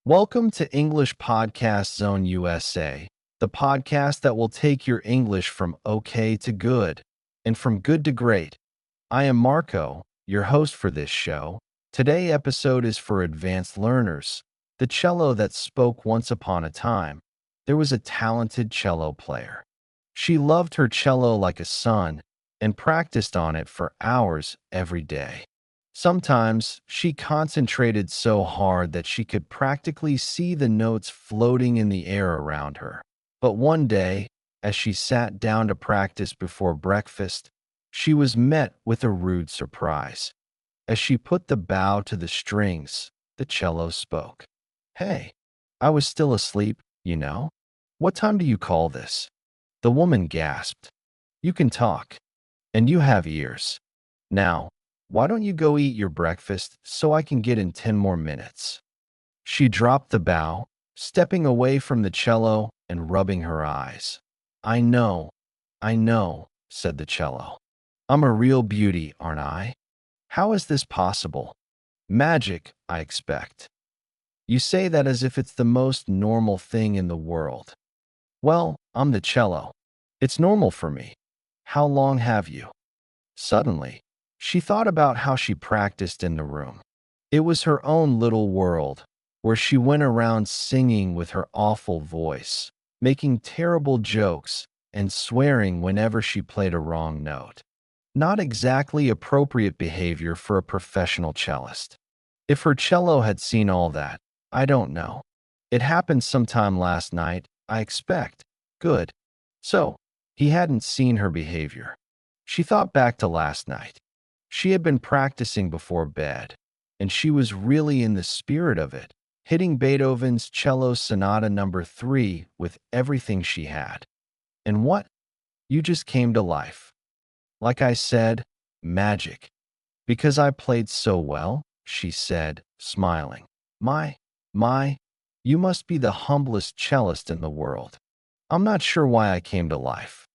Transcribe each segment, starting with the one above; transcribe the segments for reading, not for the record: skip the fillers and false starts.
Welcome to English Podcast Zone USA, the podcast that will take your English from okay to good and from good to great. I am Marco, your host for this show. Today's episode is for advanced learners, the cello that spoke once upon a time. There was a talented cello player. She loved her cello like a son and practiced on it for hours every day. Sometimes she concentrated so hard that she could practically see the notes floating in the air around her. But one day, as she sat down to practice before breakfast, she was met with a rude surprise. As she put the bow to the strings, the cello spoke. "Hey, I was still asleep, you know. What time do you call this?" The woman gasped. "You can talk, and you have ears. Now, why don't you go eat your breakfast so I can get in 10 more minutes?" She dropped the bow, stepping away from the cello and rubbing her eyes. I know, said the cello. "I'm a real beauty, aren't I? How is this possible? Magic, I expect." "You say that as if it's the most normal thing in the world." "Well, I'm the cello. It's normal for me. How long have you?" Suddenly, she thought about how she practiced in the room. It was her own little world, where she went around singing with her awful voice, making terrible jokes, and swearing whenever she played a wrong note. Not exactly appropriate behavior for a professional cellist. If her cello had seen all that, I don't know. It happened sometime last night, I expect. Good. So, he hadn't seen her behavior. She thought back to last night. She had been practicing before bed, and she was really in the spirit of it, hitting Beethoven's Cello Sonata No. 3 with everything she had. And what? You just came to life. Like I said, magic. Because I played so well, she said, smiling. My, you must be the humblest cellist in the world. I'm not sure why I came to life.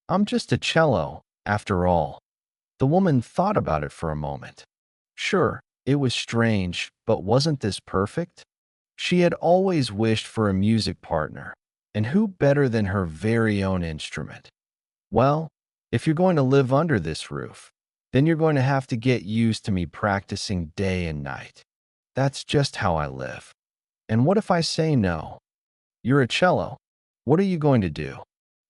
I'm just a cello, after all. The woman thought about it for a moment. Sure, it was strange, but wasn't this perfect? She had always wished for a music partner, and who better than her very own instrument? Well, if you're going to live under this roof, then you're going to have to get used to me practicing day and night. That's just how I live. And what if I say no? You're a cello. What are you going to do?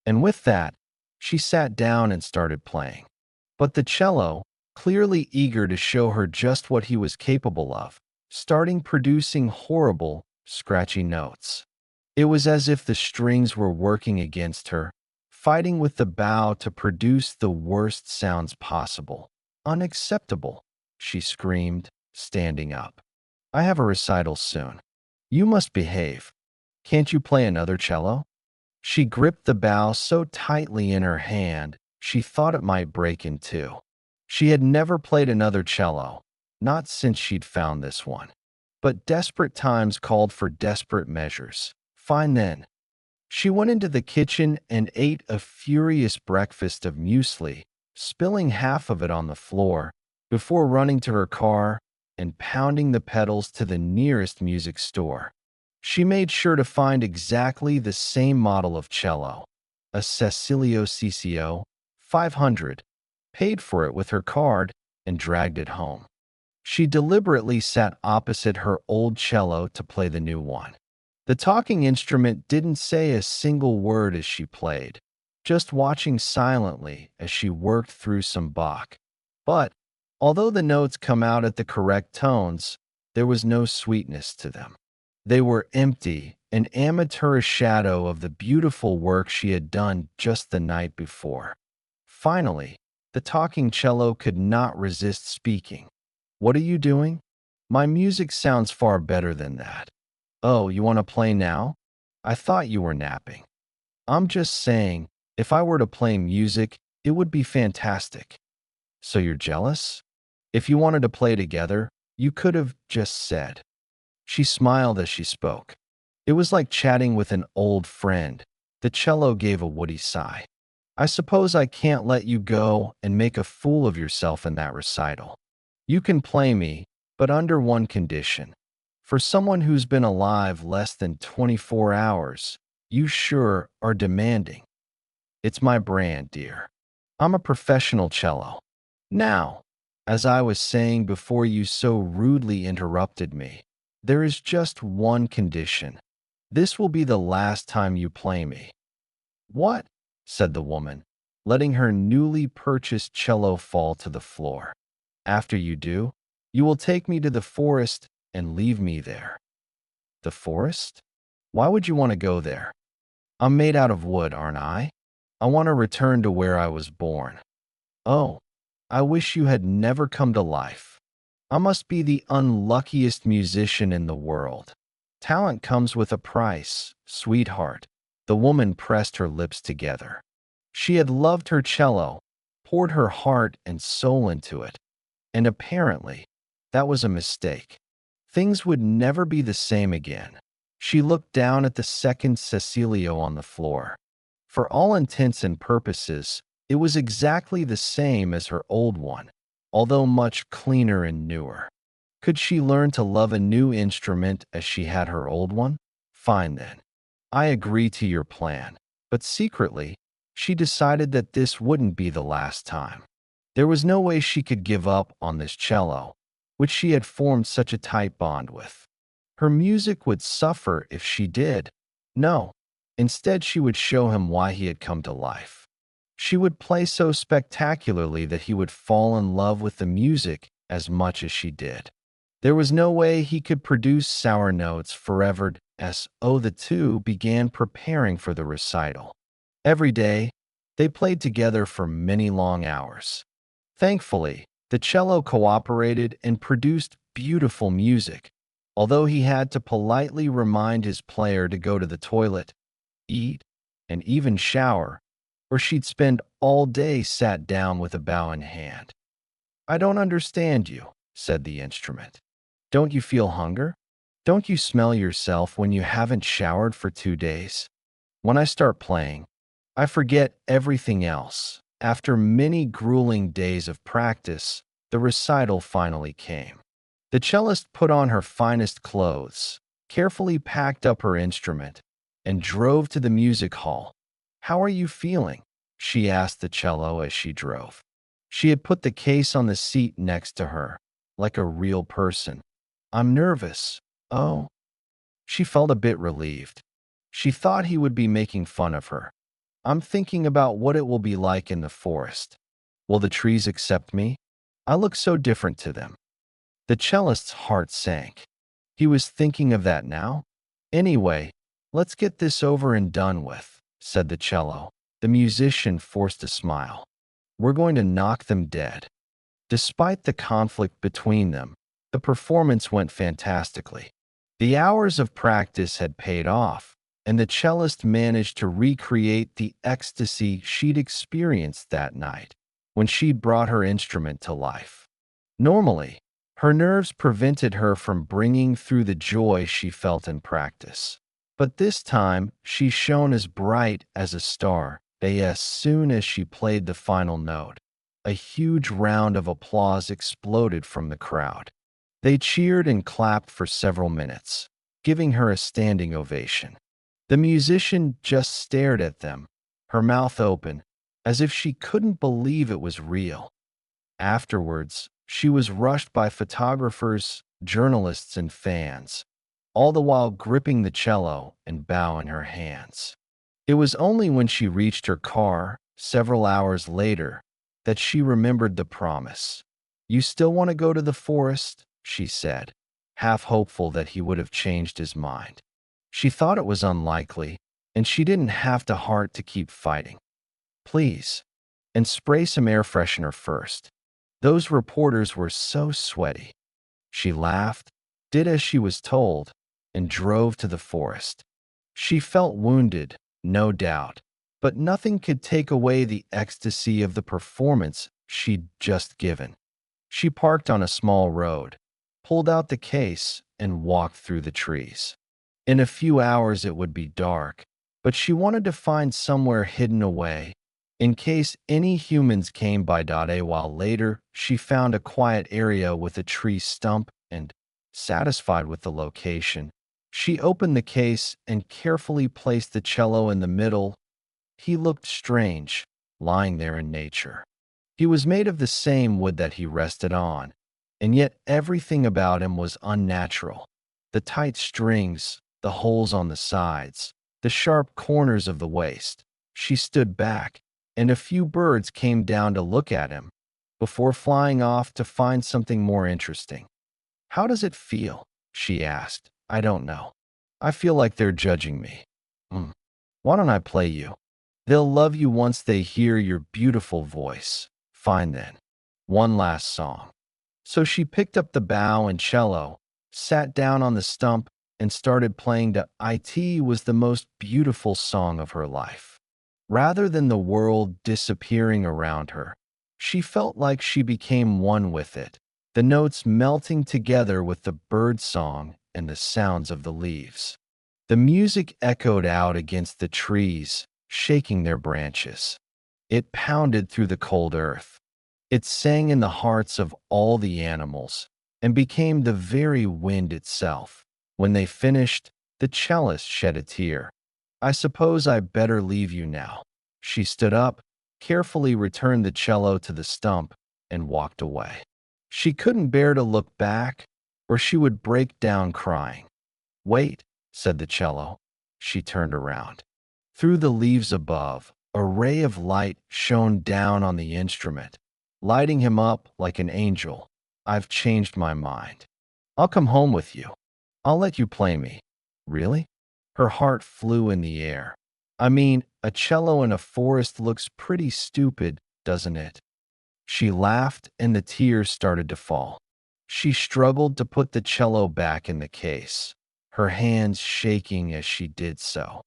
And with that, she sat down and started playing. But the cello, clearly eager to show her just what he was capable of, started producing horrible, scratchy notes. It was as if the strings were working against her, fighting with the bow to produce the worst sounds possible. "Unacceptable," she screamed, standing up. "I have a recital soon. You must behave. Can't you play another cello?" She gripped the bow so tightly in her hand, she thought it might break in two. She had never played another cello, not since she'd found this one. But desperate times called for desperate measures. Fine then. She went into the kitchen and ate a furious breakfast of muesli, spilling half of it on the floor, before running to her car and pounding the pedals to the nearest music store. She made sure to find exactly the same model of cello, a Cecilio CCO 500, paid for it with her card, and dragged it home. She deliberately sat opposite her old cello to play the new one. The talking instrument didn't say a single word as she played, just watching silently as she worked through some Bach. But, although the notes come out at the correct tones, there was no sweetness to them. They were empty, an amateurish shadow of the beautiful work she had done just the night before. Finally, the talking cello could not resist speaking. "What are you doing? My music sounds far better than that." "Oh, you want to play now? I thought you were napping." "I'm just saying, if I were to play music, it would be fantastic." "So you're jealous? If you wanted to play together, you could have just said." She smiled as she spoke. It was like chatting with an old friend. The cello gave a woody sigh. "I suppose I can't let you go and make a fool of yourself in that recital. You can play me, but under one condition. For someone who's been alive less than 24 hours, you sure are demanding. It's my brand, dear. I'm a professional cello. Now, as I was saying before you so rudely interrupted me, there is just one condition. This will be the last time you play me. What? Said the woman, letting her newly purchased cello fall to the floor. After you do, you will take me to the forest and leave me there. The forest? Why would you want to go there? I'm made out of wood, aren't I? I want to return to where I was born. Oh, I wish you had never come to life. I must be the unluckiest musician in the world. Talent comes with a price, sweetheart. The woman pressed her lips together. She had loved her cello, poured her heart and soul into it, and apparently, that was a mistake. Things would never be the same again. She looked down at the second Cecilio on the floor. For all intents and purposes, it was exactly the same as her old one, although much cleaner and newer. Could she learn to love a new instrument as she had her old one? Fine then. I agree to your plan. But secretly, she decided that this wouldn't be the last time. There was no way she could give up on this cello, which she had formed such a tight bond with. Her music would suffer if she did. No, instead she would show him why he had come to life. She would play so spectacularly that he would fall in love with the music as much as she did. There was no way he could produce sour notes forever as the two began preparing for the recital. Every day, they played together for many long hours. Thankfully, the cello cooperated and produced beautiful music, although he had to politely remind his player to go to the toilet, eat, and even shower, or she'd spend all day sat down with a bow in hand. I don't understand you, said the instrument. Don't you feel hunger? Don't you smell yourself when you haven't showered for 2 days? When I start playing, I forget everything else. After many grueling days of practice, the recital finally came. The cellist put on her finest clothes, carefully packed up her instrument, and drove to the music hall. How are you feeling? She asked the cello as she drove. She had put the case on the seat next to her, like a real person. I'm nervous. Oh. She felt a bit relieved. She thought he would be making fun of her. I'm thinking about what it will be like in the forest. Will the trees accept me? I look so different to them. The cellist's heart sank. He was thinking of that now. Anyway, let's get this over and done with, said the cello. The musician forced a smile. We're going to knock them dead. Despite the conflict between them, the performance went fantastically. The hours of practice had paid off, and the cellist managed to recreate the ecstasy she'd experienced that night when she'd brought her instrument to life. Normally, her nerves prevented her from bringing through the joy she felt in practice. But this time, she shone as bright as a star. As soon as she played the final note, a huge round of applause exploded from the crowd. They cheered and clapped for several minutes, giving her a standing ovation. The musician just stared at them, her mouth open, as if she couldn't believe it was real. Afterwards, she was rushed by photographers, journalists, and fans, all the while gripping the cello and bow in her hands. It was only when she reached her car, several hours later, that she remembered the promise. You still want to go to the forest? She said, half hopeful that he would have changed his mind. She thought it was unlikely, and she didn't have the heart to keep fighting. Please, and spray some air freshener first. Those reporters were so sweaty. She laughed, did as she was told, and drove to the forest. She felt wounded, no doubt, but nothing could take away the ecstasy of the performance she'd just given. She parked on a small road, pulled out the case, and walked through the trees. In a few hours it would be dark, but she wanted to find somewhere hidden away, in case any humans came by. A while later, she found a quiet area with a tree stump and Satisfied with the location, she opened the case and carefully placed the cello in the middle. He looked strange, lying there in nature. He was made of the same wood that he rested on, and yet everything about him was unnatural. The tight strings, the holes on the sides, the sharp corners of the waist. She stood back, and a few birds came down to look at him before flying off to find something more interesting. "How does it feel?" she asked. "I don't know. I feel like they're judging me. Hmm. Why don't I play you? They'll love you once they hear your beautiful voice. Fine then. One last song." So she picked up the bow and cello, sat down on the stump, and started playing the "It was the most beautiful song of her life." Rather than the world disappearing around her, she felt like she became one with it, the notes melting together with the bird song and the sounds of the leaves. The music echoed out against the trees, shaking their branches. It pounded through the cold earth. It sang in the hearts of all the animals and became the very wind itself. When they finished, the cellist shed a tear. "I suppose I better leave you now." She stood up, carefully returned the cello to the stump, and walked away. She couldn't bear to look back, or she would break down crying. "Wait," said the cello. She turned around. Through the leaves above, a ray of light shone down on the instrument, lighting him up like an angel. "I've changed my mind. I'll come home with you. I'll let you play me." "Really?" Her heart flew in the air. "I mean, a cello in a forest looks pretty stupid, doesn't it?" She laughed and the tears started to fall. She struggled to put the cello back in the case, her hands shaking as she did so.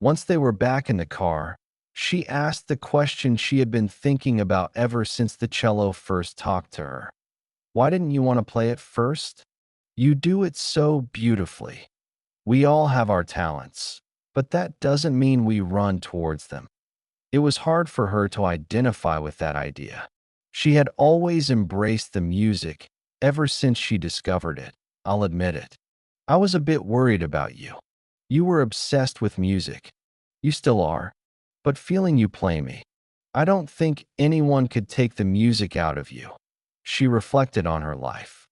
Once they were back in the car, she asked the question she had been thinking about ever since the cello first talked to her. "Why didn't you want to play it first? You do it so beautifully. We all have our talents, but that doesn't mean we run towards them." It was hard for her to identify with that idea. She had always embraced the music ever since she discovered it. "I'll admit it. I was a bit worried about you. You were obsessed with music. You still are. But feeling you play me, I don't think anyone could take the music out of you." She reflected on her life.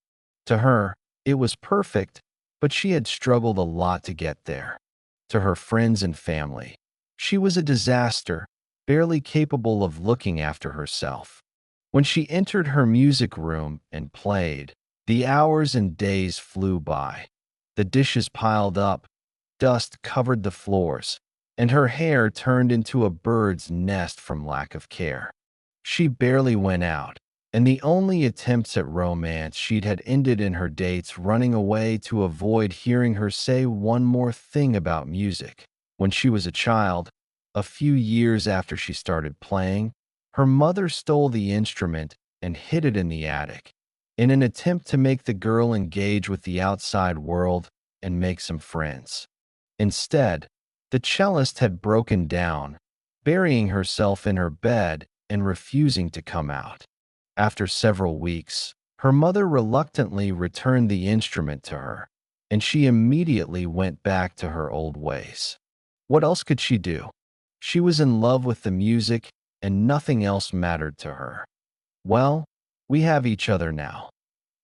To her, it was perfect, but she had struggled a lot to get there. To her friends and family, she was a disaster, barely capable of looking after herself. When she entered her music room and played, the hours and days flew by. The dishes piled up, dust covered the floors, and her hair turned into a bird's nest from lack of care. She barely went out, and the only attempts at romance she'd had ended in her dates running away to avoid hearing her say one more thing about music. When she was a child, a few years after she started playing, her mother stole the instrument and hid it in the attic, in an attempt to make the girl engage with the outside world and make some friends. Instead, the cellist had broken down, burying herself in her bed and refusing to come out. After several weeks, her mother reluctantly returned the instrument to her, and she immediately went back to her old ways. What else could she do? She was in love with the music, and nothing else mattered to her. "Well, we have each other now."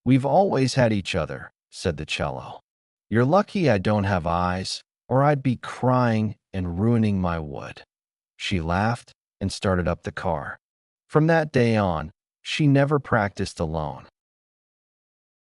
"We've always had each other," said the cello. "You're lucky I don't have eyes, or I'd be crying and ruining my wood." She laughed and started up the car. From that day on, she never practiced alone.